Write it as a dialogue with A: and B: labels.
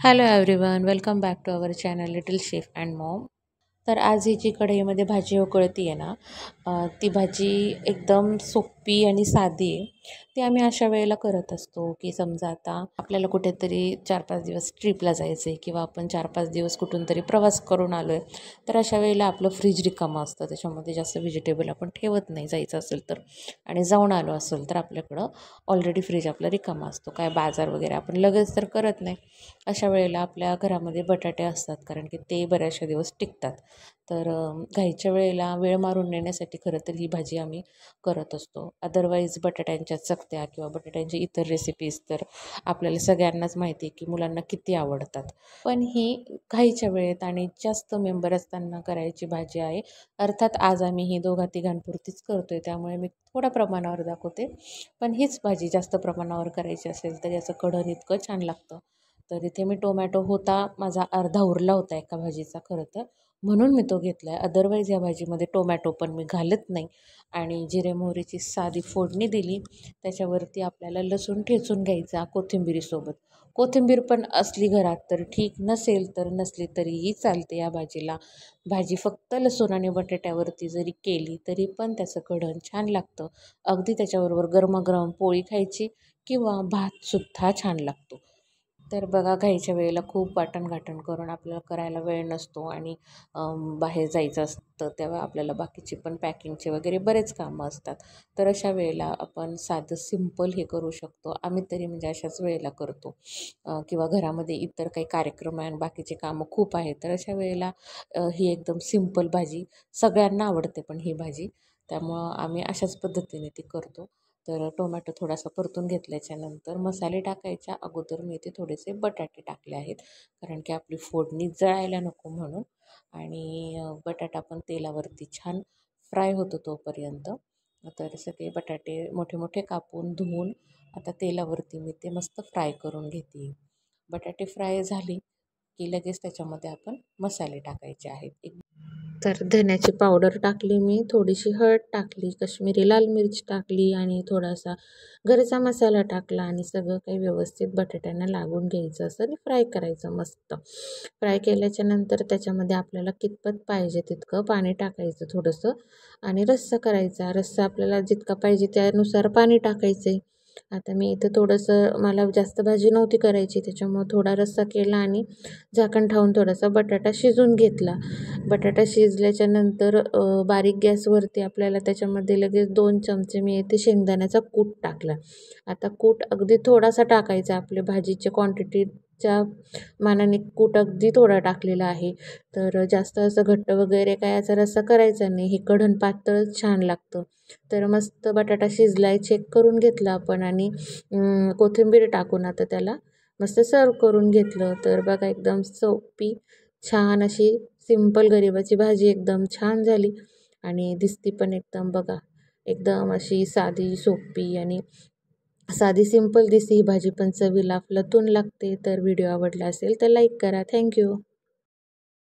A: Hello everyone, welcome back to our channel Little Chef and Mom. तर आज ही जी कढईमध्ये भाजी उकळती आहे ना, ती भाजी एकदम सोपी आणि साधी आहे. ती आम्ही अशा वेळेला करत असतो की समजा आता आपल्याला कुठेतरी 4-5 दिवस ट्रिपला जायचं आहे किंवा आपण 4-5 दिवस कुठून तरी प्रवास करून आलो आहे. तर अशा वेळेला आपलं फ्रीज रिकामं असतं, त्याच्यामध्ये जास्त व्हेजिटेबल आपण ठेवत नाही जायचं असेल तर. आणि जाऊन आलो असेल तर आपल्याकडं ऑलरेडी फ्रीज आपला रिकामा असतो. काय बाजार वगैरे आपण लगेच तर करत नाही. अशा वेळेला आपल्या घरामध्ये बटाटे असतात, कारण की ते बऱ्याचशा दिवस टिकतात. तर घाईच्या वेळेला वेळ मारून नेण्यासाठी खरं तर ही भाजी आम्ही करत असतो. अदरवाईज बटाट्यांच्या चकत्या किंवा बटाट्यांची इतर रेसिपीज तर आपल्याला सगळ्यांनाच माहिती आहे की मुलांना किती आवडतात. पण ही घाईच्या वेळेत आणि जास्त मेंबर असताना करायची भाजी आहे. अर्थात आज आम्ही ही दोघा-तिघांपुरतीच करतो आहे, त्यामुळे मी थोड्या प्रमाणावर दाखवते. पण हीच भाजी जास्त प्रमाणावर करायची असेल तर याचं कढण इतकं छान लागतं. तर इथे मी टोमॅटो होता माझा अर्धा उरला होता एका भाजीचा खरं तर, म्हणून मी तो घेतला आहे. अदरवाईज या भाजीमध्ये टोमॅटो पण मी घालत नाही. आणि जिरे मोहरीची साधी फोडणी दिली. त्याच्यावरती आपल्याला लसूण ठेचून घ्यायचा कोथिंबिरीसोबत. कोथिंबीर पण असली घरात तर ठीक, नसेल तर नसली तरीही चालते या भाजीला. भाजी फक्त लसूण आणि बटाट्यावरती जरी केली तरी पण त्याचं कढण छान लागतं. अगदी त्याच्याबरोबर गरमागरम पोळी खायची किंवा भातसुद्धा छान लागतो. तर बघा घाईच्या वेळेला खूप वाटण-घाटण करून आपल्याला करायला वेळ नसतो आणि बाहेर जायचं असतं तेव्हा आपल्याला बाकीची पण पॅकिंगचे वगैरे बरेच कामं असतात. तर अशा वेळेला आपण साधं सिंपल हे करू शकतो. आम्ही तरी म्हणजे अशाच वेळेला करतो. किंवा घरामध्ये इतर काही कार्यक्रम आहे आणि बाकीचे कामं खूप आहेत. तर अशा वेळेला ही एकदम सिंपल भाजी सगळ्यांना आवडते पण ही भाजी. त्यामुळं आम्ही अशाच पद्धतीने ती करतो. तर टोमॅटो थोडासा परतून घेतल्याच्यानंतर मसाले टाकायच्या अगोदर मी इथे थोडेसे बटाटे टाकले आहेत, कारण की आपली फोडणी जळायला नको म्हणून. आणि बटाटा पण तेलावरती छान फ्राय होतो तोपर्यंत. तर सगळे बटाटे मोठे मोठे कापून धुवून आता तेलावरती मी ते मस्त फ्राय करून घेते. बटाटे फ्राय झाले की लगेच त्याच्यामध्ये आपण मसाले टाकायचे आहेत. तर धन्याची पावडर टाकली मी, थोडीशी हळद टाकली, काश्मीरी लाल मिरच टाकली आणि थोडासा घरचा मसाला टाकला आणि सगळं काही व्यवस्थित बटाट्यांना लागून घ्यायचं असं आणि फ्राय करायचं मस्त. फ्राय केल्याच्यानंतर त्याच्यामध्ये आपल्याला कितपत पाहिजे तितकं पाणी टाकायचं थोडंसं आणि रस्सा करायचा. रस्सा आपल्याला जितका पाहिजे त्यानुसार पाणी टाकायचं आहे. आता मी इथं थोडंसं मला जास्त भाजी नव्हती करायची, त्याच्यामुळं थोडा रस्सा केला आणि झाकण ठेवून थोडासा बटाटा शिजवून घेतला. बटाटा शिजल्याच्या नंतर बारीक गॅसवरती आपल्याला त्याच्यामध्ये लगेच 2 चमचे मी इथे शेंगदाण्याचा कूट टाकला. आता कूट अगदी थोडासा टाकायचा, आपल्या भाजीच्या क्वांटिटीच्या मानाने कूट अगदी थोडा टाकलेला आहे. तर जास्त असं घट्ट वगैरे काय याचा रस्सा करायचा नाही, हे कढण पातळच छान लागतं. तर मस्त बटाटा शिजलाय चेक करून घेतला आपण आणि कोथिंबीर टाकून आता त्याला मस्त सर्व करून घेतलं. तर बघा एकदम सोपी छान अशी सिंपल गरिबाची भाजी एकदम छान झाली आणि दिसती पण एकदम बघा एकदम अशी साधी सोपी आणि साधी सिंपल दिसते ही भाजी, पण चवीला लतून लागते. तर व्हिडिओ आवडला असेल तर लाईक करा. थँक्यू.